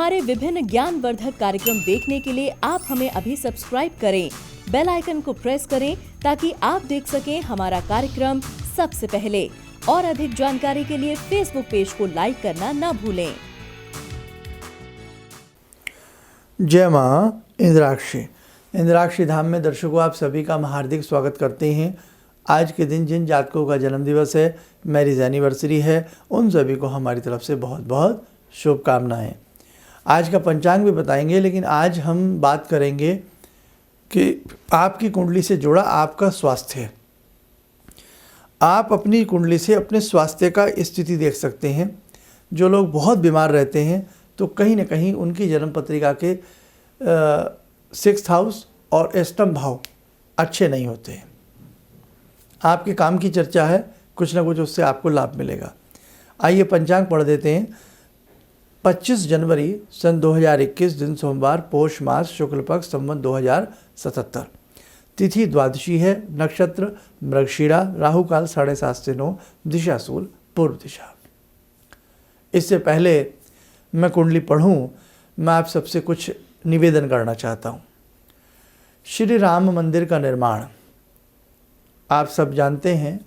हमारे विभिन्न ज्ञानवर्धक कार्यक्रम देखने के लिए आप हमें अभी सब्सक्राइब करें, बेल आइकन को प्रेस करें ताकि आप देख सकें हमारा कार्यक्रम सबसे पहले। और अधिक जानकारी के लिए फेसबुक पेज को लाइक करना न भूलें। जय माँ इंद्राक्षी धाम में दर्शकों आप सभी का हम हार्दिक स्वागत करते हैं। आज के दिन जिन जातकों का जन्म दिवस है, मैरिज एनिवर्सरी है, उन सभी को हमारी तरफ से बहुत बहुत शुभकामनाएं। आज का पंचांग भी बताएंगे, लेकिन आज हम बात करेंगे कि आपकी कुंडली से जुड़ा आपका स्वास्थ्य। आप अपनी कुंडली से अपने स्वास्थ्य का स्थिति देख सकते हैं। जो लोग बहुत बीमार रहते हैं तो कहीं ना कहीं उनकी जन्म पत्रिका के 6th हाउस और अष्टम भाव अच्छे नहीं होते हैं। आपके काम की चर्चा है, कुछ ना कुछ उससे आपको लाभ मिलेगा। आइए पंचांग पढ़ देते हैं। 25 जनवरी सन 2021 दिन सोमवार, पोष मास, शुक्ल पक्ष, संवत 2077। तिथि द्वादशी है, नक्षत्र मृगशिरा, राहु काल 7:30 से 9, दिशा सूल पूर्व दिशा। इससे पहले मैं कुंडली पढ़ूं, मैं आप सबसे कुछ निवेदन करना चाहता हूं। श्री राम मंदिर का निर्माण आप सब जानते हैं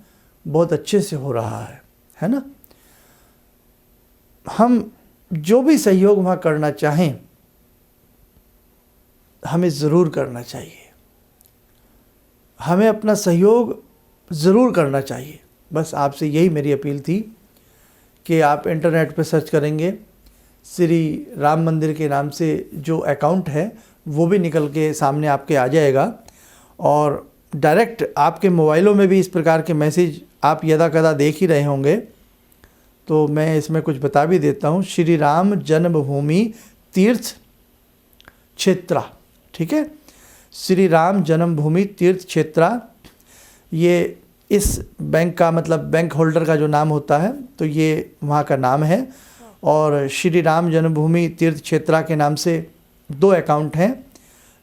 बहुत अच्छे से हो रहा है ना। हम जो भी सहयोग वहाँ करना चाहें हमें ज़रूर करना चाहिए। हमें अपना सहयोग ज़रूर करना चाहिए। बस आपसे यही मेरी अपील थी कि आप इंटरनेट पर सर्च करेंगे, श्री राम मंदिर के नाम से जो अकाउंट है वो भी निकल के सामने आपके आ जाएगा। और डायरेक्ट आपके मोबाइलों में भी इस प्रकार के मैसेज आप यदा कदा देख ही रहे होंगे, तो मैं इसमें कुछ बता भी देता हूँ। श्री राम जन्मभूमि तीर्थ क्षेत्रा, ठीक है, श्री राम जन्मभूमि तीर्थ क्षेत्रा, ये इस बैंक का मतलब बैंक होल्डर का जो नाम होता है तो ये वहाँ का नाम है। और श्री राम जन्मभूमि तीर्थ क्षेत्रा के नाम से 2 अकाउंट हैं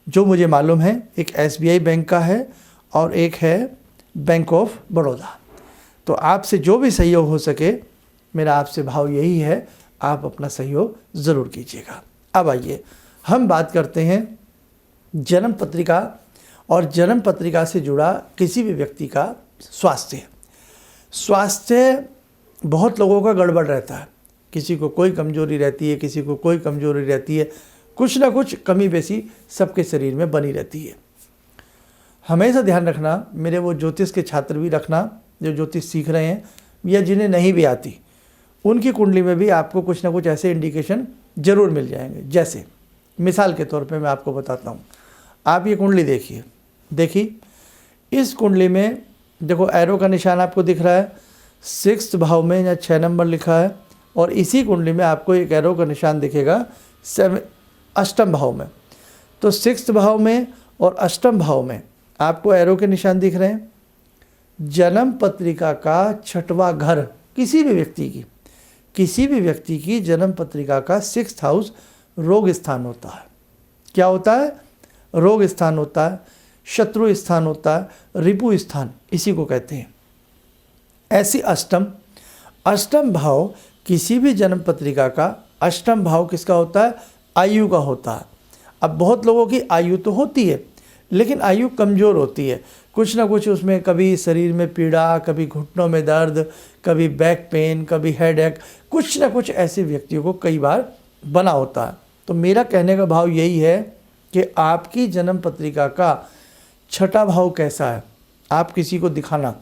जो मुझे मालूम है। एक SBI बैंक का है और एक है बैंक ऑफ बड़ौदा। तो आपसे जो भी सहयोग हो सके, मेरा आपसे भाव यही है, आप अपना सहयोग ज़रूर कीजिएगा। अब आइए हम बात करते हैं जन्म पत्रिका और जन्म पत्रिका से जुड़ा किसी भी व्यक्ति का स्वास्थ्य बहुत लोगों का गड़बड़ रहता है। किसी को कोई कमजोरी रहती है, किसी को कोई कमजोरी रहती है, कुछ ना कुछ कमी बेसी सबके शरीर में बनी रहती है। हमेशा ध्यान रखना, मेरे वो ज्योतिष के छात्र भी रखना जो ज्योतिष सीख रहे हैं या जिन्हें नहीं भी आती, उनकी कुंडली में भी आपको कुछ ना कुछ ऐसे इंडिकेशन ज़रूर मिल जाएंगे। जैसे मिसाल के तौर पे मैं आपको बताता हूँ। आप ये कुंडली देखिए, इस कुंडली में देखो एरो का निशान आपको दिख रहा है, 6th भाव में या 6 नंबर लिखा है। और इसी कुंडली में आपको एक एरो का निशान दिखेगा अष्टम भाव में। तो 6th भाव में और अष्टम भाव में आपको एरो के निशान दिख रहे हैं। जन्म पत्रिका का 6वां घर किसी भी व्यक्ति की जन्म पत्रिका का 6th हाउस रोग स्थान होता है। क्या होता है? रोग स्थान होता है, शत्रु स्थान होता है, रिपु स्थान इसी को कहते हैं। ऐसी अष्टम भाव किसी भी जन्म पत्रिका का अष्टम भाव किसका होता है? आयु का होता है। अब बहुत लोगों की आयु तो होती है, लेकिन आयु कमज़ोर होती है। कुछ ना कुछ उसमें कभी शरीर में पीड़ा, कभी घुटनों में दर्द, कभी बैक पेन, कभी हेडेक, कुछ ना कुछ ऐसे व्यक्तियों को कई बार बना होता है। तो मेरा कहने का भाव यही है कि आपकी जन्म पत्रिका का 6ठा भाव कैसा है, आप किसी को दिखाना।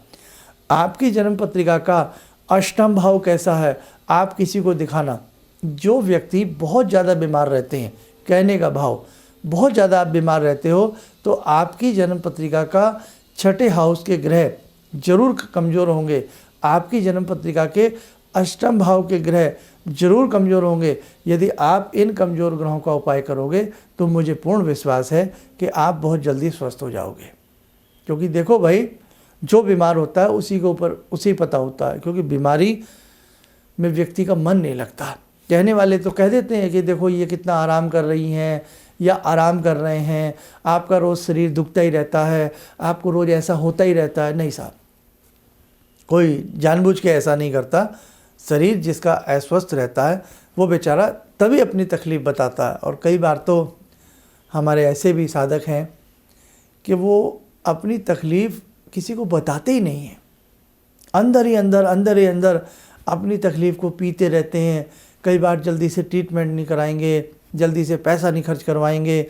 आपकी जन्म पत्रिका का अष्टम भाव कैसा है, आप किसी को दिखाना। जो व्यक्ति बहुत ज़्यादा बीमार रहते हैं, कहने का भाव बहुत ज़्यादा आप बीमार रहते हो, तो आपकी जन्म पत्रिका का 6ठे हाउस के ग्रह जरूर कमज़ोर होंगे। आपकी जन्म पत्रिका के अष्टम भाव के ग्रह जरूर कमज़ोर होंगे। यदि आप इन कमज़ोर ग्रहों का उपाय करोगे तो मुझे पूर्ण विश्वास है कि आप बहुत जल्दी स्वस्थ हो जाओगे। क्योंकि देखो भाई, जो बीमार होता है उसी पता होता है, क्योंकि बीमारी में व्यक्ति का मन नहीं लगता। कहने वाले तो कह देते हैं कि देखो ये कितना आराम कर रही हैं या आराम कर रहे हैं, आपका रोज़ शरीर दुखता ही रहता है, आपको रोज़ ऐसा होता ही रहता है। नहीं साहब, कोई जानबूझ के ऐसा नहीं करता। शरीर जिसका अस्वस्थ रहता है वो बेचारा तभी अपनी तकलीफ़ बताता है। और कई बार तो हमारे ऐसे भी साधक हैं कि वो अपनी तकलीफ़ किसी को बताते ही नहीं हैं, अंदर ही अंदर अपनी तकलीफ़ को पीते रहते हैं। कई बार जल्दी से ट्रीटमेंट नहीं कराएंगे, जल्दी से पैसा नहीं खर्च करवाएंगे,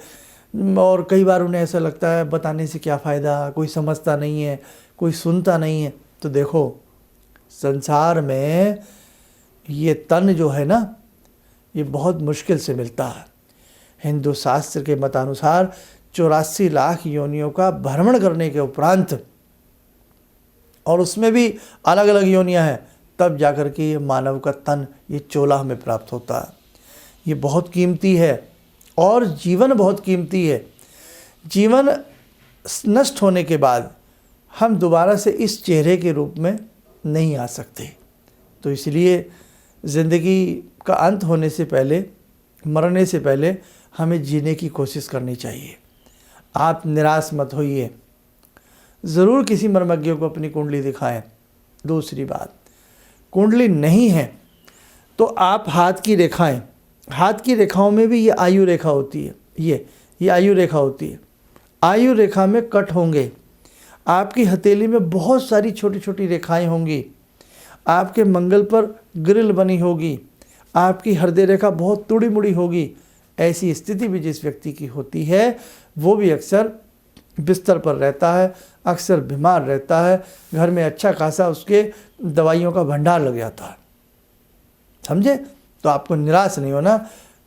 और कई बार उन्हें ऐसा लगता है बताने से क्या फ़ायदा, कोई समझता नहीं है, कोई सुनता नहीं है। तो देखो, संसार में ये तन जो है ना, ये बहुत मुश्किल से मिलता है। हिंदू शास्त्र के मतानुसार 84 लाख योनियों का भ्रमण करने के उपरांत, और उसमें भी अलग अलग योनियां हैं, तब जाकर के ये मानव का तन, ये चोला हमें प्राप्त होता है। ये बहुत कीमती है, और जीवन बहुत कीमती है। जीवन नष्ट होने के बाद हम दोबारा से इस चेहरे के रूप में नहीं आ सकते। तो इसलिए ज़िंदगी का अंत होने से पहले, मरने से पहले हमें जीने की कोशिश करनी चाहिए। आप निराश मत होइए, ज़रूर किसी मर्मज्ञ को अपनी कुंडली दिखाएं। दूसरी बात, कुंडली नहीं है तो आप हाथ की रेखाओं में भी ये आयु रेखा होती है, ये आयु रेखा होती है। आयु रेखा में कट होंगे, आपकी हथेली में बहुत सारी छोटी छोटी रेखाएं होंगी, आपके मंगल पर ग्रिल बनी होगी, आपकी हृदय रेखा बहुत तुड़ी मुड़ी होगी। ऐसी स्थिति भी जिस व्यक्ति की होती है, वो भी अक्सर बिस्तर पर रहता है, अक्सर बीमार रहता है, घर में अच्छा खासा उसके दवाइयों का भंडार लग जाता है। समझे? तो आपको निराश नहीं होना।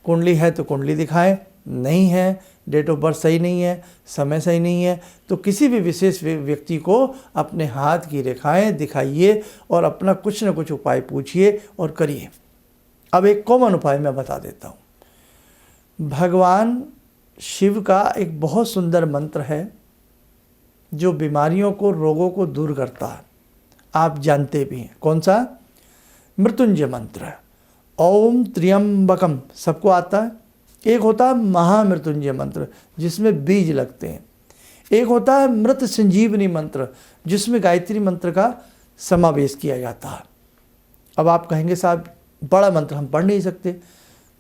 कुंडली है तो कुंडली दिखाएं, नहीं है, डेट ऑफ बर्थ सही नहीं है, समय सही नहीं है, तो किसी भी विशेष व्यक्ति को अपने हाथ की रेखाएं दिखाइए और अपना कुछ न कुछ उपाय पूछिए और करिए। अब एक कॉमन उपाय मैं बता देता हूँ। भगवान शिव का एक बहुत सुंदर मंत्र है जो बीमारियों को, रोगों को दूर करता है। आप जानते भी हैं कौन सा? मृत्युंजय मंत्र है। ओम त्र्यंबकम सबको आता है। एक होता है महामृत्युंजय मंत्र जिसमें बीज लगते हैं। एक होता है मृत संजीवनी मंत्र जिसमें गायत्री मंत्र का समावेश किया जाता है। अब आप कहेंगे साहब बड़ा मंत्र हम पढ़ नहीं सकते,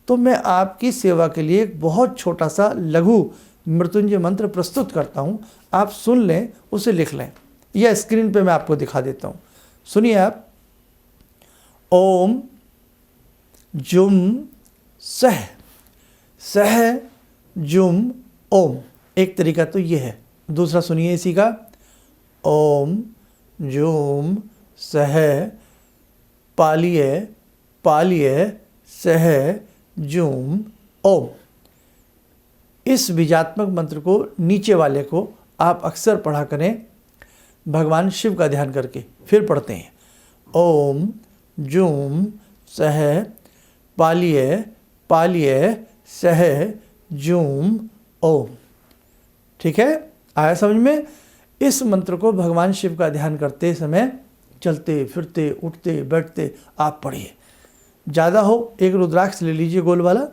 तो मैं आपकी सेवा के लिए एक बहुत छोटा सा लघु मृत्युंजय मंत्र प्रस्तुत करता हूँ। आप सुन लें, उसे लिख लें, यह स्क्रीन पे मैं आपको दिखा देता हूँ। सुनिए आप। ओम जुम सह, सह जुम ओम। एक तरीका तो ये है। दूसरा सुनिए इसी का। ओम जुम सह पालिये पालिये सह जुम ओम। इस बीजात्मक मंत्र को, नीचे वाले को आप अक्सर पढ़ा करें भगवान शिव का ध्यान करके। फिर पढ़ते हैं ओम जुम सह पालिये पालिये सह जुम ओम। ठीक है, आया समझ में? इस मंत्र को भगवान शिव का ध्यान करते समय चलते फिरते उठते बैठते आप पढ़िए। ज़्यादा हो एक रुद्राक्ष ले लीजिए गोल वाला,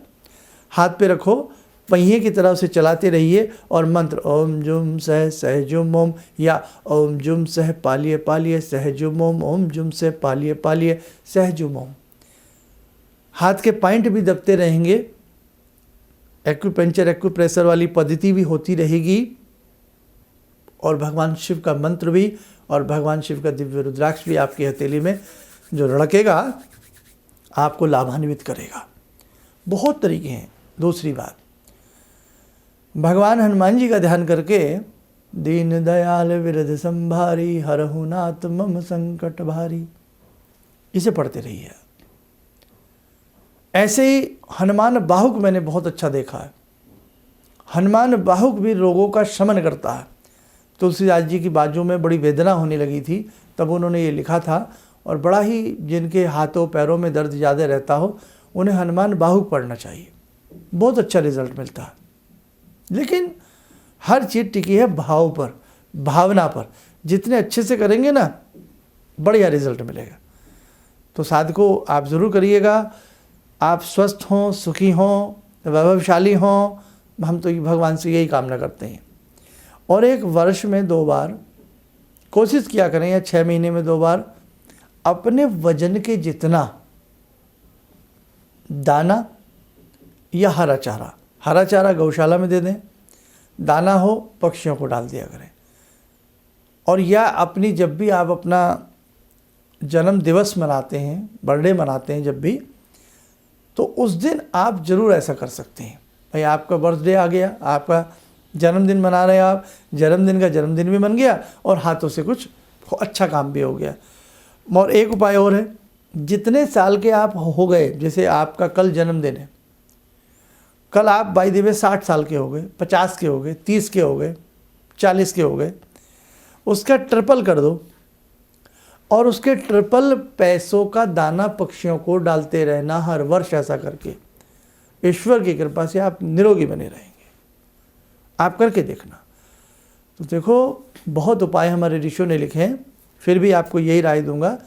हाथ पे रखो, पहिए की तरह से चलाते रहिए और मंत्र ओम जुम सह सह जुम ओम या ओम जुम सह पालिये पालिये सह जुम ओम, ओम जुम सह पालिये पालिये सह जुम ओम। हाथ के पॉइंट भी दबते रहेंगे। एक्यूपेंचर एक्यूप्रेशर वाली पद्धति भी होती रहेगी और भगवान शिव का मंत्र भी और भगवान शिव का दिव्य रुद्राक्ष भी आपकी हथेली में जो लड़केगा आपको लाभान्वित करेगा। बहुत तरीके हैं। दूसरी बात, भगवान हनुमान जी का ध्यान करके दीन दयाल विरध संभारी हरहु नाथ मम संकट भारी, इसे पढ़ते रहिए। ऐसे ही हनुमान बाहुक मैंने बहुत अच्छा देखा है। हनुमान बाहुक भी रोगों का शमन करता है। तुलसीदास जी की बाजू में बड़ी वेदना होने लगी थी, तब उन्होंने ये लिखा था, और बड़ा ही जिनके हाथों पैरों में दर्द ज़्यादा रहता हो उन्हें हनुमान बाहुक पढ़ना चाहिए, बहुत अच्छा रिजल्ट मिलता है। लेकिन हर चीज़ टिकी है भाव पर, भावना पर। जितने अच्छे से करेंगे ना, बढ़िया रिजल्ट मिलेगा। तो साधकों आप ज़रूर करिएगा। आप स्वस्थ हों, सुखी हों, वैभवशाली हों, हम तो भगवान से यही कामना करते हैं। और एक वर्ष में 2 बार कोशिश किया करें या 6 महीने में 2 बार अपने वजन के जितना दाना या हरा चारा। हरा चारा गौशाला में दे दें, दाना हो पक्षियों को डाल दिया करें। और या अपनी जब भी आप अपना जन्म दिवस मनाते हैं, बर्थडे मनाते हैं जब भी, तो उस दिन आप ज़रूर ऐसा कर सकते हैं। भाई आपका बर्थडे आ गया, आपका जन्मदिन मना रहे हैं आप, जन्मदिन का जन्मदिन भी बन गया और हाथों से कुछ अच्छा काम भी हो गया। और एक उपाय और है, जितने साल के आप हो गए, जैसे आपका कल जन्मदिन है, कल आप बाई द वे 60 साल के हो गए, 50 के हो गए, 30 के हो गए, 40 के हो गए, उसका ट्रिपल कर दो और उसके ट्रिपल पैसों का दाना पक्षियों को डालते रहना हर वर्ष। ऐसा करके ईश्वर की कृपा से आप निरोगी बने रहेंगे। आप करके देखना। तो देखो, बहुत उपाय हमारे ऋषियों ने लिखे हैं, फिर भी आपको यही राय दूंगा,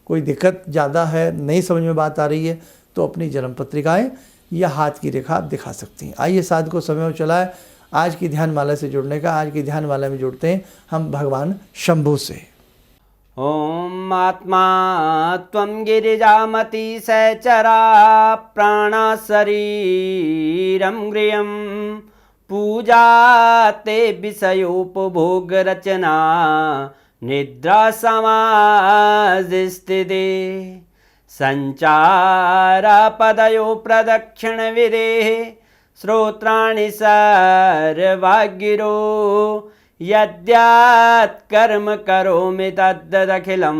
कोई दिक्कत ज़्यादा है, नहीं समझ में बात आ रही है, तो अपनी जन्म पत्रिकाएँ या हाथ की रेखा आप दिखा सकती हैं। आइए साथ को समय हो चला है आज की ध्यान माला से जुड़ने का। आज की ध्यान माला में जुड़ते हैं हम भगवान शंभू से। ओम आत्मा त्वं गिरिजामति सहचरा प्राणा शरीरं गृहं पूजा ते विषयोपभोग रचना निद्रा समाधिस्थिते संचारा पदयो प्रदक्षिण विदेः श्रोत्राणि सर्वागिरो यद्यात् कर्म करोमि तद्दखिलं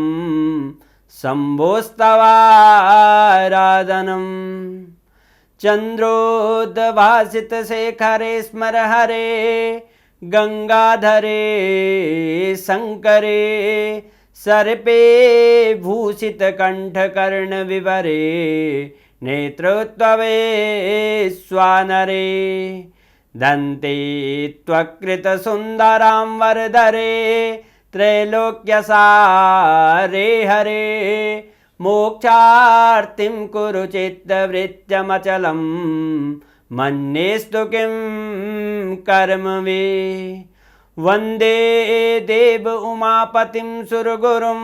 शम्भोस्तवाराधनम् चन्द्रोद्भासितशेखरे स्मर हरे गंगाधरे शंकरे सर्पे भूषितकण्ठकर्णविवरे नेत्रोत्तवे स्वानरे दन्ते त्वकृतसुन्दरां वरदरे त्रैलोक्यसारे हरे मोक्षार्तिं कुरु चित्तवृत्त्यमचलं मन्येस्तु किं कर्म वे वन्दे देव उमापतिं सुरगुरुं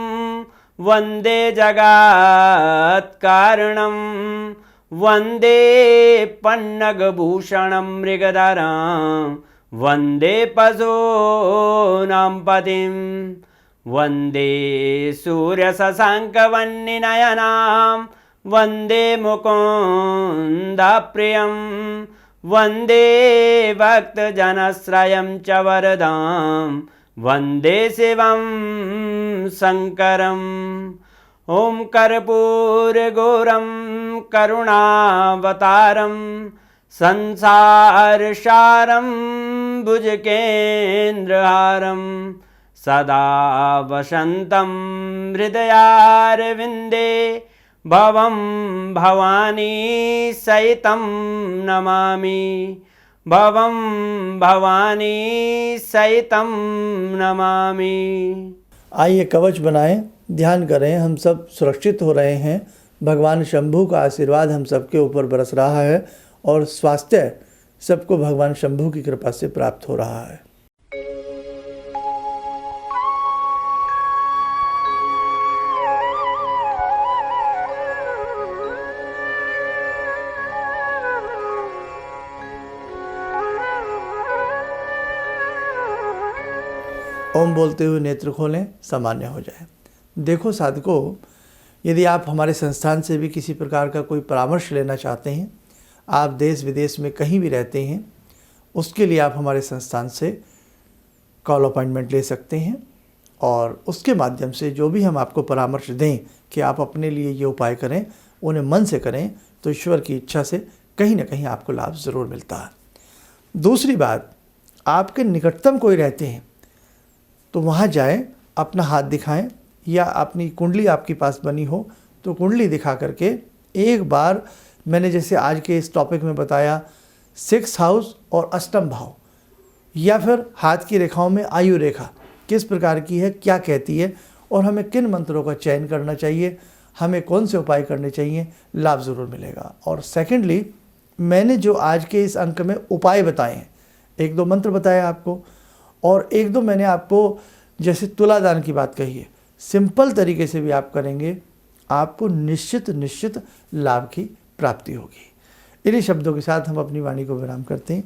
वन्दे जगत्कारणं वन्दे पन्नगभूषणं मृगधरं वन्दे पशूनां पतिं वन्दे सूर्यशशाङ्कवह्निनयनां वन्दे मुकुन्दप्रियं वन्दे भक्तजनश्रयं च वरदां वन्दे शिवं शङ्करम् ॐ कर्पूरगौरं करुणावतारं संसारसारं भुजगेन्द्रहारं सदा वसन्तं हृदयारविन्दे भवं भवानी सहितं नमामि भवं भवानी सहितं नमामि। आइए कवच बनाएं, ध्यान करें, हम सब सुरक्षित हो रहे हैं। भगवान शंभू का आशीर्वाद हम सबके ऊपर बरस रहा है और स्वास्थ्य सबको भगवान शंभू की कृपा से प्राप्त हो रहा है। ओम बोलते हुए नेत्र खोलें, सामान्य हो जाए। देखो साधकों, यदि आप हमारे संस्थान से भी किसी प्रकार का कोई परामर्श लेना चाहते हैं, आप देश विदेश में कहीं भी रहते हैं, उसके लिए आप हमारे संस्थान से कॉल अपॉइंटमेंट ले सकते हैं और उसके माध्यम से जो भी हम आपको परामर्श दें कि आप अपने लिए ये उपाय करें, उन्हें मन से करें, तो ईश्वर की इच्छा से कहीं ना कहीं आपको लाभ ज़रूर मिलता है। दूसरी बात, आपके निकटतम कोई रहते हैं तो वहाँ जाएं, अपना हाथ दिखाएं या अपनी कुंडली आपके पास बनी हो तो कुंडली दिखा करके एक बार, मैंने जैसे आज के इस टॉपिक में बताया, 6th हाउस और अष्टम भाव या फिर हाथ की रेखाओं में आयु रेखा किस प्रकार की है, क्या कहती है और हमें किन मंत्रों का चयन करना चाहिए, हमें कौन से उपाय करने चाहिए, लाभ ज़रूर मिलेगा। और सेकेंडली, मैंने जो आज के इस अंक में उपाय बताए हैं, 1-2 मंत्र बताए आपको और 1-2 मैंने आपको जैसे तुलादान की बात कही है, सिंपल तरीके से भी आप करेंगे, आपको निश्चित लाभ की प्राप्ति होगी। इन्हीं शब्दों के साथ हम अपनी वाणी को विराम करते हैं।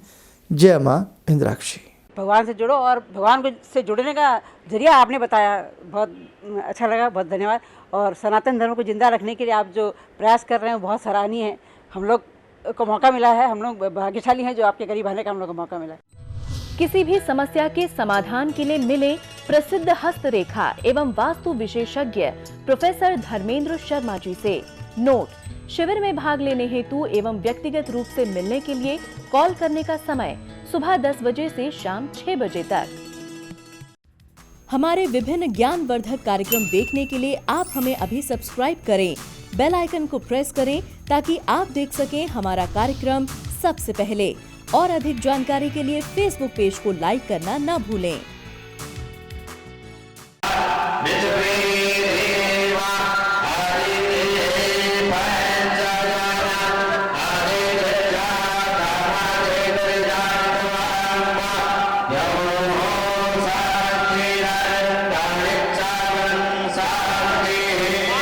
जय माँ इंद्राक्षी। भगवान से जुड़ो और भगवान को से जुड़ने का जरिया आपने बताया, बहुत अच्छा लगा, बहुत धन्यवाद। और सनातन धर्म को जिंदा रखने के लिए आप जो प्रयास कर रहे हैं बहुत सराहनीय है। हम लोग को मौका मिला है, हम लोग भाग्यशाली हैं जो आपके करीब आने का हम लोग को मौका मिला है। किसी भी समस्या के समाधान के लिए मिले प्रसिद्ध हस्तरेखा एवं वास्तु विशेषज्ञ प्रोफेसर धर्मेंद्र शर्मा जी से। नोट: शिविर में भाग लेने हेतु एवं व्यक्तिगत रूप से मिलने के लिए कॉल करने का समय सुबह 10 बजे से शाम 6 बजे तक। हमारे विभिन्न ज्ञानवर्धक कार्यक्रम देखने के लिए आप हमें अभी सब्सक्राइब करें, बेल आइकन को प्रेस करें ताकि आप देख सकें हमारा कार्यक्रम सबसे पहले। और अधिक जानकारी के लिए फेसबुक पेज को लाइक करना न भूलें।